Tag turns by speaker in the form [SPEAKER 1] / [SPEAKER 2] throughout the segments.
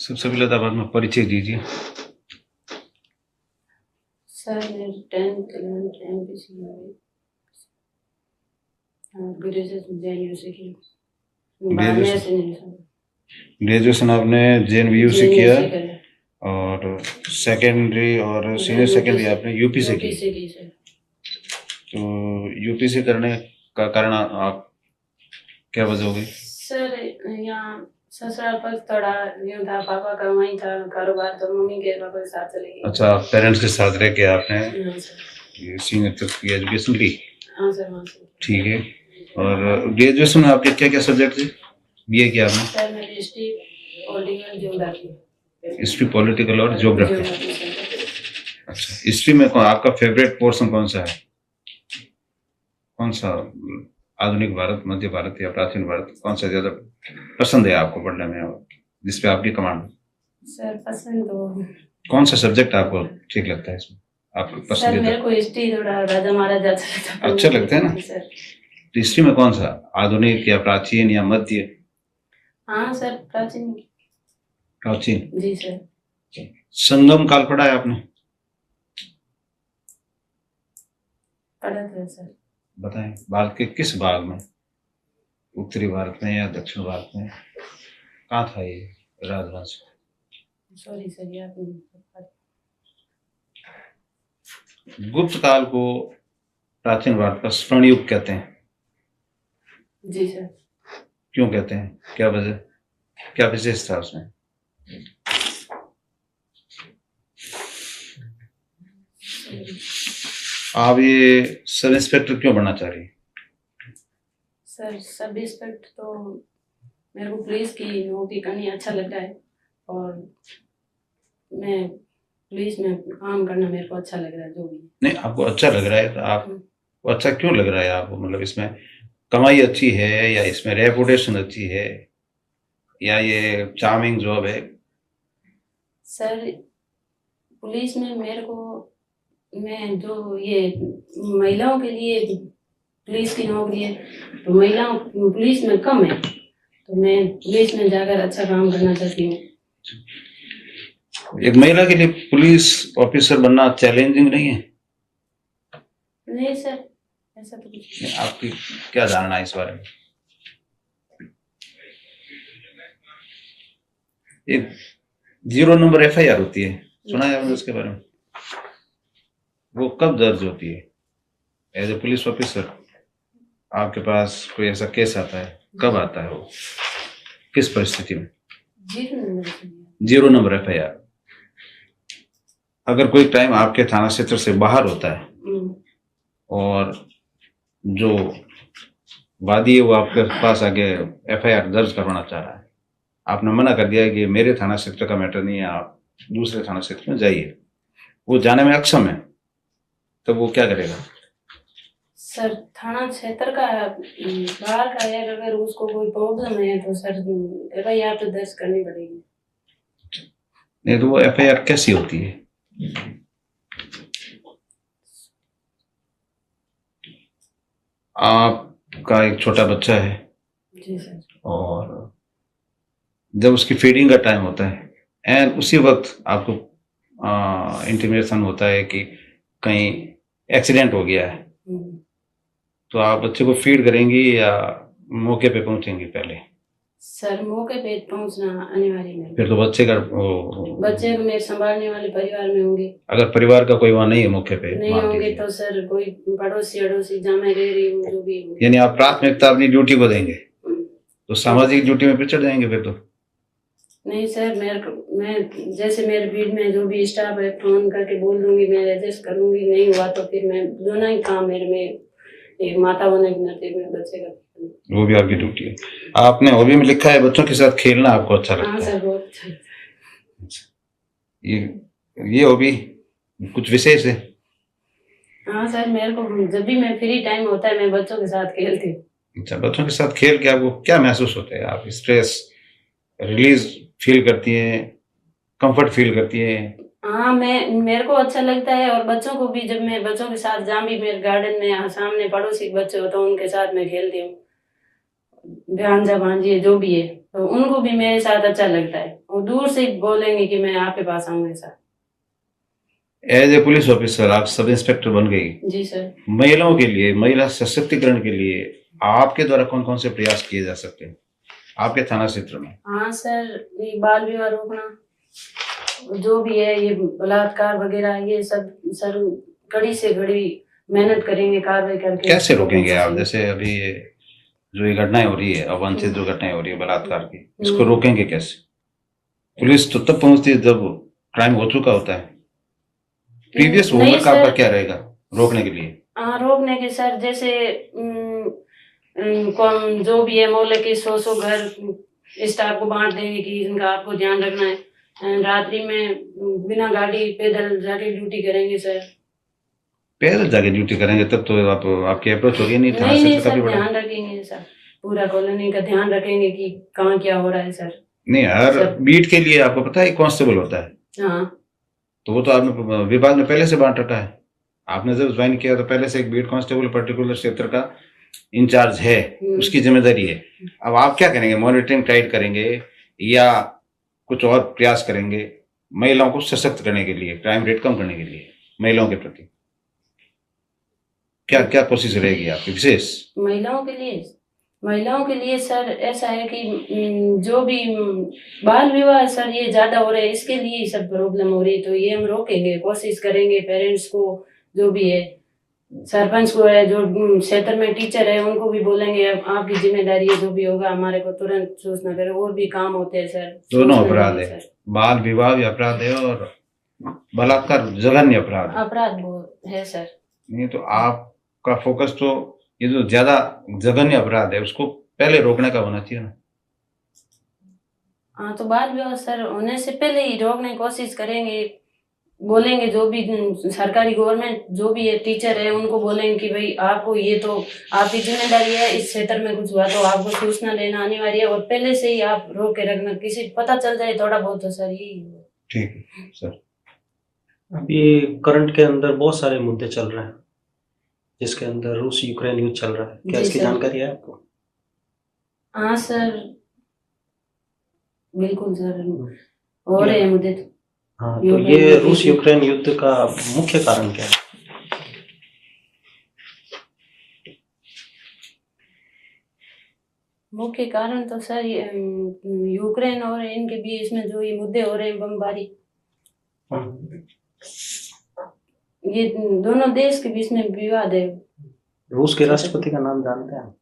[SPEAKER 1] सबसे पहले तो आप अपना परिचय दीजिए।
[SPEAKER 2] सर मेरी 10th 11th MPC में ग्रेजुएशन JNU से की।
[SPEAKER 1] ग्रेजुएशन आपने JNU से किया और सेकेंडरी और सीनियर सेकेंडरी आपने यूपी से की। तो यूपी से करने का कारण आप क्या वजह हो गई?
[SPEAKER 2] सर यहाँ ससुराल पर थोड़ा यूँ था, पापा का वहीं था कारोबार, तो मम्मी के पापा के साथ चले गई।
[SPEAKER 1] अच्छा, पेरेंट्स के साथ रह के आपने ये सीनियर तक की एजुकेशन ली?
[SPEAKER 2] हाँ सर।
[SPEAKER 1] ठीक है। और ग्रेजुएशन में आपके क्या क्या सब्जेक्ट थे? बीए किया आपने?
[SPEAKER 2] सर मेरी history, political, geography.
[SPEAKER 1] History, political और ज्योग्राफी। अच्छा, हिस्ट्री में आपका फेवरेट पोर्शन कौन सा है? कौन सा आधुनिक भारत, मध्य भारत या प्राचीन भारत, कौन सा ज्यादा पसंद है आपको पढ़ने में और जिसपे आपकी कमांड?
[SPEAKER 2] सर पसंद तो
[SPEAKER 1] कौन सा सब्जेक्ट आपको ठीक लगता है इसमें आपको पसंद?
[SPEAKER 2] सर मेरे को हिस्ट्री थोड़ा राजा महाराजा
[SPEAKER 1] अच्छा लगता है ना सर? हिस्ट्री में कौन सा, आधुनिक या प्राचीन या मध्य?
[SPEAKER 2] हाँ सर प्राचीन।
[SPEAKER 1] प्राचीन
[SPEAKER 2] जी सर।
[SPEAKER 1] संगम काल पढ़ा है आपने?
[SPEAKER 2] पढ़ा था सर। बताएं
[SPEAKER 1] भारत के किस भाग में, उत्तरी भारत में या दक्षिण भारत में, कहाँ था ये राजवंश?
[SPEAKER 2] सॉरी सर याद नहीं।
[SPEAKER 1] गुप्त काल को प्राचीन भारत का स्वर्ण युग कहते हैं।
[SPEAKER 2] जी सर।
[SPEAKER 1] क्यों कहते हैं, क्या वजह, क्या विशेष था उसमें? आप ये सब इंस्पेक्टर क्यों बनना चाह रही हैं?
[SPEAKER 2] सर सब इंस्पेक्टर तो मेरे को पुलिस की नौकरी करनी अच्छा लगता है और मैं पुलिस में काम करना मेरे को अच्छा लग रहा है। जो भी
[SPEAKER 1] नहीं, आपको अच्छा लग रहा है तो आपको अच्छा क्यों लग रहा है आपको? मतलब इसमें कमाई अच्छी है या इसमें रेपुटेशन अच्छी है या ये चार्मिंग जॉब है?
[SPEAKER 2] सर पुलिस में मेरे को, मैं जो ये महिलाओं के लिए पुलिस की नौकरी है तो महिलाओं पुलिस में कम है, तो मैं पुलिस में जाकर अच्छा काम करना चाहती हूँ।
[SPEAKER 1] एक महिला के लिए पुलिस ऑफिसर बनना चैलेंजिंग नहीं है?
[SPEAKER 2] नहीं सर, ऐसा तो कुछ नहीं।
[SPEAKER 1] आपकी क्या धारणा है इस बारे में? एक 0 नंबर FIR होती है, सुना है आपने उसके बारे में? वो कब दर्ज होती है? एज ए पुलिस ऑफिसर आपके पास कोई ऐसा केस आता है, कब आता है वो, किस परिस्थिति में? 0 नंबर FIR। अगर कोई टाइम आपके थाना क्षेत्र से बाहर होता है और जो वादी है वो आपके पास आके FIR दर्ज करवाना चाह रहा है, आपने मना कर दिया है कि मेरे थाना क्षेत्र का मैटर नहीं है, आप दूसरे थाना क्षेत्र में जाइए, वो जाने में अक्षम है, तो वो क्या करेगा?
[SPEAKER 2] सर थाना क्षेत्र का बाहर का है, अगर उसको कोई प्रॉब्लम है तो सर FIR तो दर्ज करनी पड़ेगी।
[SPEAKER 1] नहीं तो वो FIR कैसी होती है? आपका एक छोटा बच्चा है
[SPEAKER 2] जी सर,
[SPEAKER 1] और जब उसकी फीडिंग का टाइम होता है एंड उसी वक्त आपको इंटीमेशन होता है कि कहीं एक्सीडेंट हो गया है, तो आप बच्चे को फीड करेंगी या मौके पे पहुंचेंगी पहले?
[SPEAKER 2] सर मौके पे पहुंचना अनिवार्य है।
[SPEAKER 1] फिर तो बच्चे
[SPEAKER 2] को मेरे संभालने वाले परिवार में होंगे। अगर
[SPEAKER 1] परिवार का कोई वहाँ नहीं है, मौके पे
[SPEAKER 2] नहीं होंगे तो सर कोई पड़ोसी अड़ोसी जहाँ मैं रह रही हूँ जो भी,
[SPEAKER 1] यानी आप प्राथमिकता अपनी ड्यूटी को देंगे, तो सामाजिक ड्यूटी में पिछड़ जाएंगे फिर तो?
[SPEAKER 2] नहीं सर, मैं जैसे मेरे भीड़ में जो भी स्टाफ है फोन करके बोल दूंगी, मैं एडजस्ट करूंगी, नहीं हुआ तो फिर मैं दोनों ही काम मेरे में, एक माता होने के नाते में बच्चे का,
[SPEAKER 1] वो भी आपकी ड्यूटी है। आपने हॉबी में लिखा है बच्चों के साथ खेलना आपको अच्छा लगता है?
[SPEAKER 2] हाँ सर बहुत अच्छा।
[SPEAKER 1] ये हॉबी कुछ विशेष है?
[SPEAKER 2] हाँ सर, मेरे को जब भी मैं फ्री टाइम होता है मैं बच्चों के साथ खेलती हूँ।
[SPEAKER 1] अच्छा, बच्चों के साथ खेल के आपको क्या महसूस होता है? आप स्ट्रेस रिलीज फील करती हैं, कंफर्ट फील करती हैं?
[SPEAKER 2] हाँ, मेरे को अच्छा लगता है और बच्चों को भी, जब मैं बच्चों के साथ जहाँ भी मेरे गार्डन में सामने पड़ोसी बच्चे होते हैं उनके साथ मैं खेलती हूँ, भांजा भांजी जो भी है, तो उनको भी मेरे साथ अच्छा लगता है वो दूर से ही बोलेंगे कि मैं आपके पास आऊंगा sir.
[SPEAKER 1] As a police officer आप सब इंस्पेक्टर बन गई।
[SPEAKER 2] जी सर।
[SPEAKER 1] महिलाओं के लिए, महिला सशक्तिकरण के लिए आपके द्वारा कौन कौन से प्रयास किए जा सकते हैं आपके थाना क्षेत्र में?
[SPEAKER 2] हाँ सर, ये बाल विवाह रोकना जो भी है, ये बलात्कार वगैरह, ये सब सर कड़ी से कड़ी मेहनत करेंगे, कार्रवाई करके।
[SPEAKER 1] कैसे रोकेंगे आप? जैसे अभी जो ये घटनाएं हो रही है, अवांछित जो घटनाएं हो रही है बलात्कार की, इसको रोकेंगे कैसे? पुलिस तो तब पहुंचती है जब क्राइम हो चुका होता है। प्रीवियस होमवर्क आपका क्या रहेगा रोकने के लिए?
[SPEAKER 2] हाँ, रोकने के सर, जैसे कौन जो भी है मोहल्ले के 100 घर स्टाफ को बांट देंगे कि इनका आपको ध्यान रखना है। रात्रि में बिना गाड़ी पैदल जाके ड्यूटी करेंगे सर।
[SPEAKER 1] पैदल जाके ड्यूटी करेंगे तब तो आप आपकी अप्रोच होगी नहीं?
[SPEAKER 2] नहीं सर, ध्यान रखेंगे सर, पूरा कॉलोनी का ध्यान रखेंगे कि कहाँ क्या हो रहा है सर। नहीं,
[SPEAKER 1] हर बीट के लिए आपको पता है कांस्टेबल होता है।
[SPEAKER 2] हाँ,
[SPEAKER 1] तो वो तो आपने विभाग में पहले से बांट रखा है। आपने जब ज्वाइन किया तो पहले से एक बीट कांस्टेबल पर्टिकुलर क्षेत्र का इंचार्ज है, उसकी जिम्मेदारी है। अब आप क्या करेंगे? मॉनिटरिंग टाइट करेंगे या कुछ और प्रयास करेंगे महिलाओं को सशक्त करने के लिए, क्राइम रेट कम करने के लिए महिलाओं के प्रति? क्या क्या कोशिश रहेगी आपकी विशेष?
[SPEAKER 2] महिलाओं के लिए सर ऐसा है कि जो भी बाल विवाह सर ये ज्यादा हो रहे हैं, इसके लिए सब प्रॉब्लम हो रही है, तो ये हम रोकेंगे, कोशिश करेंगे। पेरेंट्स को जो भी है, सरपंच को है, जो क्षेत्र में टीचर है, उनको भी बोलेंगे आपकी जिम्मेदारी है, जो भी होगा हमारे को तुरंत सूचना करें। और भी काम होते हैं सर,
[SPEAKER 1] दोनों अपराध है, बाल विवाह भी अपराध है और बलात्कार जघन्य अपराध
[SPEAKER 2] है सर।
[SPEAKER 1] नहीं तो आपका फोकस तो ये जो ज्यादा जघन्य अपराध है उसको पहले रोकने का होना चाहिए ना?
[SPEAKER 2] हाँ, तो बाल विवाह सर होने से पहले ही रोकने की कोशिश करेंगे। बोलेंगे जो भी सरकारी गवर्नमेंट जो भी है टीचर है, उनको बोलेंगे कि भाई आपको ये तो आपकी जिम्मेदारी है, इस क्षेत्र में कुछ हुआ तो आपको सूचना लेना अनिवार्य है, और पहले से ही आप रोक के रखना, किसी पता चल जाए थोड़ा बहुत तो सर यही।
[SPEAKER 1] ठीक है सर।
[SPEAKER 3] अभी करंट के अंदर बहुत सारे मुद्दे चल रहे हैं, जिसके अंदर रूस यूक्रेन युद्ध चल रहा है, क्या इसकी जानकारी है आपको?
[SPEAKER 2] हाँ सर, बिल्कुल सर, हो रहे हैं मुद्दे।
[SPEAKER 3] हाँ, तो ये रूस यूक्रेन युद्ध का मुख्य कारण क्या है?
[SPEAKER 2] मुख्य कारण तो सर यूक्रेन और इनके बीच में जो ये मुद्दे हो रहे हैं, बमबारी, ये दोनों देश के बीच में विवाद है।
[SPEAKER 3] रूस के राष्ट्रपति का नाम जानते हैं?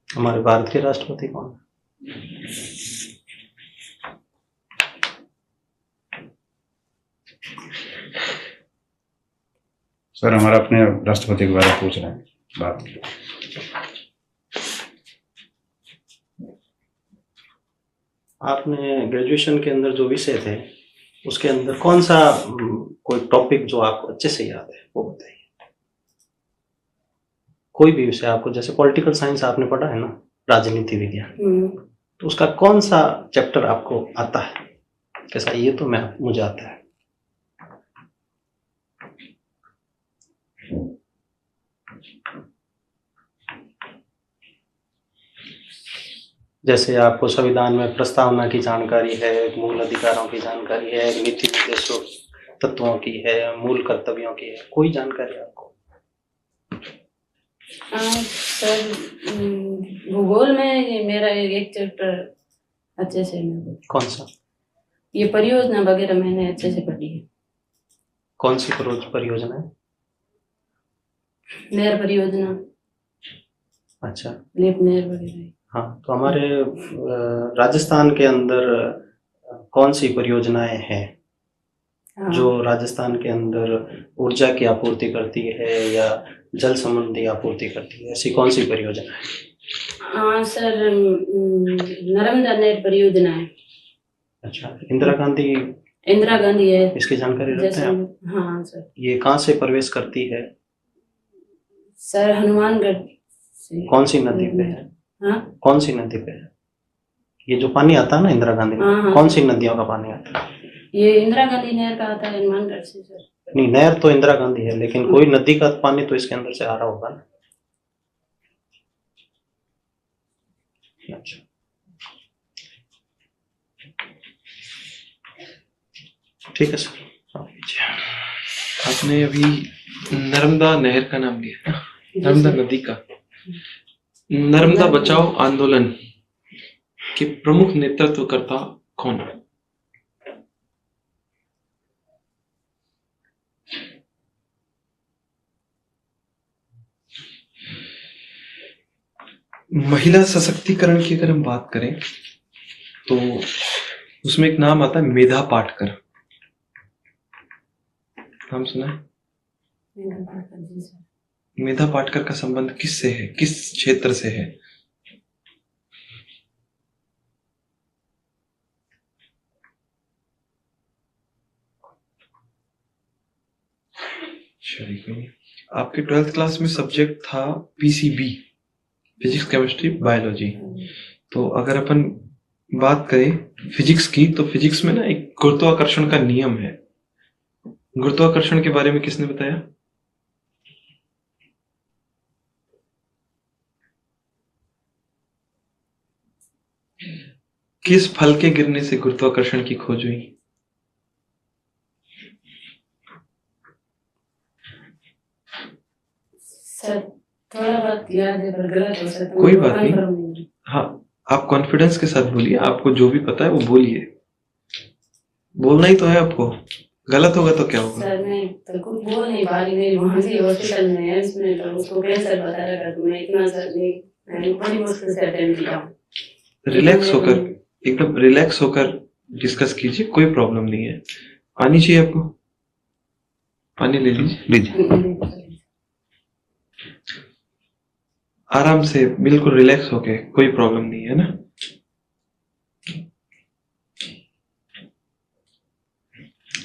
[SPEAKER 3] हमारे भारत के राष्ट्रपति कौन है?
[SPEAKER 1] सर हमारा अपने राष्ट्रपति के बारे में पूछ रहे हैं बात।
[SPEAKER 3] आपने ग्रेजुएशन के अंदर जो विषय थे उसके अंदर कौन सा कोई टॉपिक जो आपको अच्छे से याद है वो बताइए। कोई भी विषय आपको, जैसे पॉलिटिकल साइंस आपने पढ़ा है ना, राजनीति विज्ञान, तो उसका कौन सा चैप्टर आपको आता है? कैसा ये तो मुझे आता है। जैसे आपको संविधान में प्रस्तावना की जानकारी है, मूल अधिकारों की जानकारी है, नीति निर्देशों तत्वों की है, मूल कर्तव्यों की है, कोई जानकारी आपको?
[SPEAKER 2] सर भूगोल में मेरा एक चैप्टर अच्छे से,
[SPEAKER 3] कौन सा?
[SPEAKER 2] ये परियोजना वगैरह मैंने अच्छे से पढ़ी है।
[SPEAKER 3] कौन सी परियोजना है?
[SPEAKER 2] नहर परियोजना।
[SPEAKER 3] अच्छा,
[SPEAKER 2] लिप नहर वगैरह।
[SPEAKER 3] हाँ, तो हमारे राजस्थान के अंदर कौन सी परियोजनाएं हैं जो राजस्थान के अंदर ऊर्जा की आपूर्ति करती है या जल संबंधी आपूर्ति करती है? ऐसी कौन सी परियोजना है?
[SPEAKER 2] हाँ सर, नर्मदा नहर परियोजना है।
[SPEAKER 3] अच्छा, इंदिरा गांधी
[SPEAKER 2] है,
[SPEAKER 3] इसकी जानकारी रखते हैं आप?
[SPEAKER 2] हाँ सर।
[SPEAKER 3] ये कहाँ से प्रवेश करती है?
[SPEAKER 2] सर हनुमानगढ़ से।
[SPEAKER 3] कौन सी नदी पे है?
[SPEAKER 2] हाँ?
[SPEAKER 3] कौन सी नदी पे है? ये जो पानी आता है ना इंदिरा गांधी में, कौन सी नदियों का पानी आता है?
[SPEAKER 2] ये इंदिरा गांधी नहर का आता है हनुमानगढ़ से सर।
[SPEAKER 3] नहीं, नहर तो इंदिरा गांधी है, लेकिन कोई नदी का पानी तो इसके अंदर से आ रहा होगा ना। अच्छा, ठीक है सर, आप लीजिए।
[SPEAKER 4] आपने अभी नर्मदा नहर का नाम लिया ना, नर्मदा नदी का। नर्मदा बचाओ आंदोलन के प्रमुख नेतृत्वकर्ता कौन है? महिला सशक्तिकरण की अगर हम बात करें तो उसमें एक नाम आता है मेधा पाटकर। नाम सुना है? मेधा पाटकर का संबंध किससे है, किस क्षेत्र से है? चलिए कोई नहीं। आपके 12th क्लास में सब्जेक्ट था पीसीबी, फिजिक्स केमिस्ट्री बायोलॉजी। तो अगर अपन बात करें फिजिक्स की, तो फिजिक्स में ना एक गुरुत्वाकर्षण का नियम है। गुरुत्वाकर्षण के बारे में किसने बताया? किस फल के गिरने से गुरुत्वाकर्षण की खोज हुई?
[SPEAKER 2] सर थोड़ा बहुत याद है पर गलत हो सकता है।
[SPEAKER 4] कोई बात नहीं। हाँ, आप कॉन्फिडेंस के साथ बोलिए, आपको जो भी पता है वो बोलिए। बोलना ही तो है आपको, गलत होगा तो क्या होगा?
[SPEAKER 2] सर मैं तो कुछ बोल नहीं पा रही, मेरी वहाँ से हॉस्पिटल में है, इसमें तो उसको कैंसर बता रहा था। मैं इतना सर मैं बड़ी मुश्किल से अटेंड किया हूँ।
[SPEAKER 4] रिलैक्स होकर, एकदम रिलैक्स होकर डिस्कस कीजिए, कोई प्रॉब्लम नहीं है। पानी चाहिए आपको? पानी ले लीजिए आराम से, बिल्कुल रिलैक्स होके, कोई प्रॉब्लम नहीं है ना।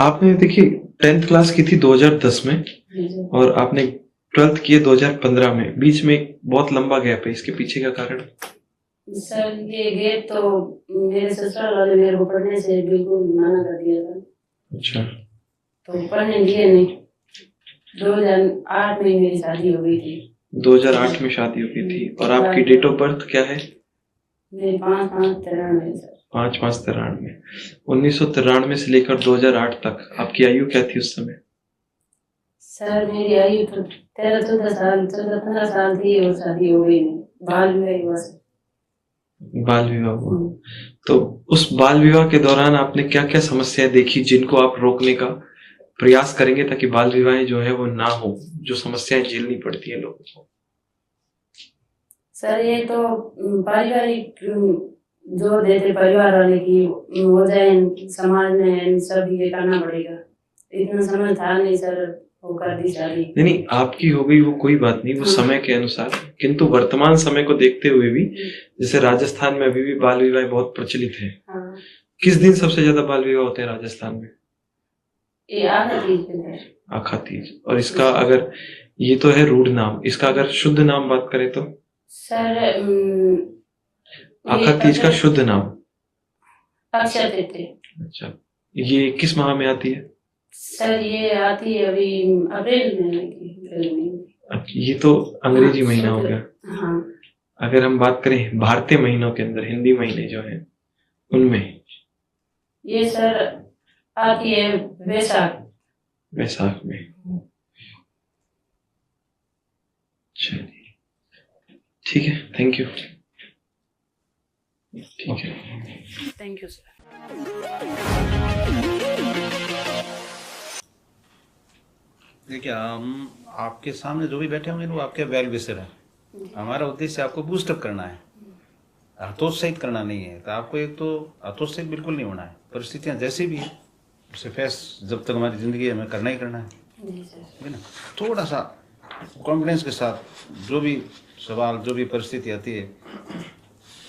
[SPEAKER 4] आपने देखिए 10th क्लास की थी 2010 में और आपने 12th किए 2015 में, बीच में एक बहुत लंबा गैप है, इसके पीछे का कारण?
[SPEAKER 2] सर ये गैप तो मेरे ससुराल वाले मेरे को पढ़ने से बिल्कुल मना कर दिया था।
[SPEAKER 4] अच्छा,
[SPEAKER 2] तो पढ़ने दिए नहीं। 2008 में मेरी शादी हो गई थी।
[SPEAKER 4] 2008 में शादी हो गई थी। और आपकी डेट ऑफ बर्थ क्या है?
[SPEAKER 2] मेरी 5/5/93 सर।
[SPEAKER 4] 5/5/93। 1993 से लेकर 2008 तक आपकी आयु क्या थी उस समय?
[SPEAKER 2] सर मेरी आयु तो 13-14 साल, 14-15 साल थी और शादी हो गई नहीं। बाल विवाह हुआ सर।
[SPEAKER 4] बाल विवाह हुआ। तो उस बाल विवाह के दौरान आपने क्या क्या समस्याएं देखी जिनको आप रोकने का प्रयास करेंगे ताकि बाल विवाह जो है वो ना हो, जो समस्याएं झेलनी पड़ती है लोगों को?
[SPEAKER 2] सर ये तो पारिवारिक जो देते परिवार वाले की हो जाए, समाज में सब ये करना पड़ेगा। इतना समय था नहीं सर, वो कर दी शादी।
[SPEAKER 4] नहीं, आपकी हो गई वो कोई बात नहीं, वो समय के अनुसार। किंतु वर्तमान समय को देखते हुए भी, जैसे राजस्थान में अभी भी बाल विवाह बहुत प्रचलित है।
[SPEAKER 2] हाँ।
[SPEAKER 4] किस दिन सबसे ज्यादा बाल विवाह होते हैं राजस्थान में?
[SPEAKER 2] ये आखा तीज पे है।
[SPEAKER 4] आखा तीज। और इसका अगर, ये तो है रूढ़ नाम, इसका अगर शुद्ध नाम बात करें तो?
[SPEAKER 2] सर
[SPEAKER 4] आखा तीज का शुद्ध नाम?
[SPEAKER 2] अक्षय तृतीया।
[SPEAKER 4] अच्छा, ये किस माह में आती है?
[SPEAKER 2] सर ये आती है अभी अप्रैल में।
[SPEAKER 4] ये तो अंग्रेजी महीना हो गया।
[SPEAKER 2] हाँ।
[SPEAKER 4] अगर हम बात करें भारतीय महीनों के अंदर, हिंदी महीने जो हैं उनमें,
[SPEAKER 2] ये सर आती है वैशाख।
[SPEAKER 4] वैशाख में। चलिए ठीक है, थैंक यू। ठीक है,
[SPEAKER 2] थैंक यू सर।
[SPEAKER 1] देखिए, हम आपके सामने जो भी बैठे होंगे वो आपके वेल विशर है। हमारा उद्देश्य आपको बूस्टअप करना है, हतोत्साहित करना नहीं है। तो आपको एक तो हतोत्साहित बिल्कुल नहीं होना है। परिस्थितियां जैसी भी है उसे फेस जब तक हमारी जिंदगी है हमें करना ही करना है, है ना। थोड़ा सा कॉन्फिडेंस के साथ जो भी सवाल, जो भी परिस्थिति आती है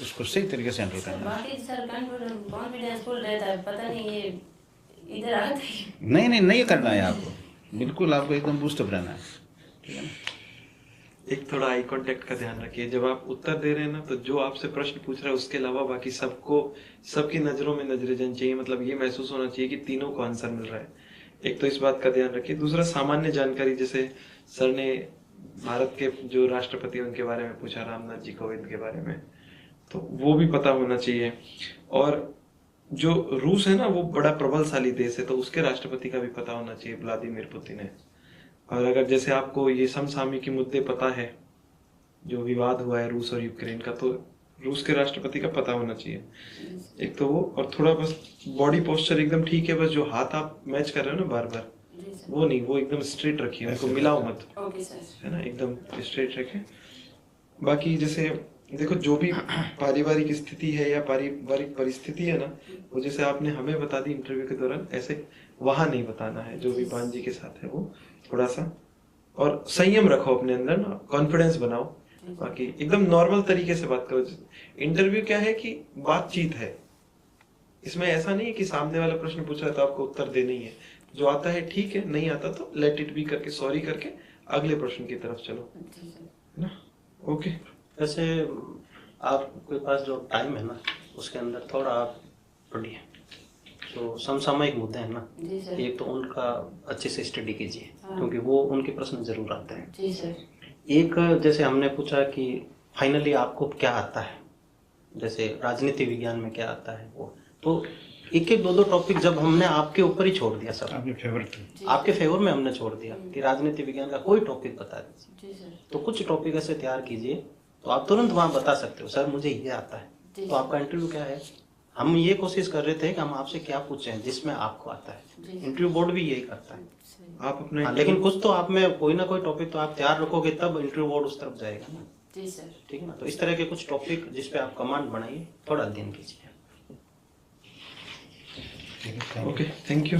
[SPEAKER 1] उसको सही तरीके से हैंडल करना है।
[SPEAKER 2] बाकी सर कॉन्फिडेंस फुल रहता है, पता नहीं ये इधर आता है।
[SPEAKER 1] नहीं करना है आपको, बिल्कुल आपको एकदम बूस्टअप रहना है, ठीक है ना।
[SPEAKER 4] एक थोड़ा आई कांटेक्ट का ध्यान रखिए जब आप उत्तर दे रहे हैं ना, तो जो आपसे प्रश्न पूछ रहा है उसके अलावा बाकी सबको, सबकी नजरों में नजरें जानी चाहिए, मतलब ये महसूस होना चाहिए कि तीनों को आंसर मिल रहा है। एक तो इस बात का ध्यान रखिए। दूसरा, सामान्य जानकारी, जैसे सर ने भारत के जो राष्ट्रपति उनके बारे में पूछा, रामनाथ जी कोविंद के बारे में, तो वो भी पता होना चाहिए। और जो रूस है ना, वो बड़ा प्रबलशाली देश है, तो उसके राष्ट्रपति का भी पता होना चाहिए, व्लादिमीर पुतिन है। और अगर जैसे आपको ये समसामयिकी मुद्दे पता है, जो विवाद हुआ है रूस और यूक्रेन का, तो रूस के राष्ट्रपति का पता होना चाहिए। एक तो वो, और थोड़ा बस बॉडी पोस्चर एकदम ठीक है, बस जो हाथ आप मैच कर रहे हो ना बार बार, वो नहीं, वो एकदम स्ट्रेट रखिए, उनको मिलाओ मत,
[SPEAKER 2] ओके सर।
[SPEAKER 4] है ना, एकदम स्ट्रेट रखें। बाकी जैसे देखो, जो भी पारिवारिक स्थिति है या पारिवारिक परिस्थिति है ना, वो जैसे आपने हमें बता दी इंटरव्यू के दौरान, ऐसे वहां नहीं बताना है। जो भी बांजी के साथ है वो थोड़ा सा, और संयम रखो अपने अंदर ना, कॉन्फिडेंस बनाओ। बाकी एकदम नॉर्मल तरीके से बात करो। इंटरव्यू क्या है कि बातचीत है, इसमें ऐसा नहीं है कि सामने वाला प्रश्न पूछ रहा है तो आपको उत्तर देना ही है। जो आता है ठीक है, नहीं आता तो लेट इट बी करके, सॉरी करके अगले प्रश्न की तरफ चलो, है ना। ओके।
[SPEAKER 3] वैसे आपके पास जो टाइम है ना, उसके अंदर थोड़ा आप पढ़िए, तो समसामयिक मुद्दे हैं ना, एक तो उनका अच्छे से स्टडी कीजिए, क्योंकि वो उनके प्रश्न जरूर आते हैं।
[SPEAKER 2] जी सर।
[SPEAKER 3] एक जैसे हमने पूछा कि फाइनली आपको क्या आता है, जैसे राजनीति विज्ञान में क्या आता है वो, तो एक एक दो दो टॉपिक जब हमने आपके ऊपर ही छोड़ दिया, सब आपके फेवर में हमने छोड़ दिया कि राजनीति विज्ञान का कोई टॉपिक बता दीजिए, तो कुछ टॉपिक ऐसे तैयार कीजिए तो आप तुरंत वहां बता सकते हो, सर मुझे ये आता है। तो आपका इंटरव्यू क्या है, हम ये कोशिश कर रहे थे कि हम आपसे क्या पूछें जिसमें आपको आता है। इंटरव्यू बोर्ड भी यही करता है।
[SPEAKER 4] आप अपना
[SPEAKER 3] लेकिन कुछ तो आप में कोई ना कोई टॉपिक तो आप तैयार रखोगे, तब इंटरव्यू बोर्ड उस तरफ जाएगा ना।
[SPEAKER 2] जी सर।
[SPEAKER 3] ठीक है ना, तो इस तरह के कुछ टॉपिक जिसपे आप कमांड बनाइए, थोड़ा अध्ययन कीजिए।
[SPEAKER 4] Okay, thank you.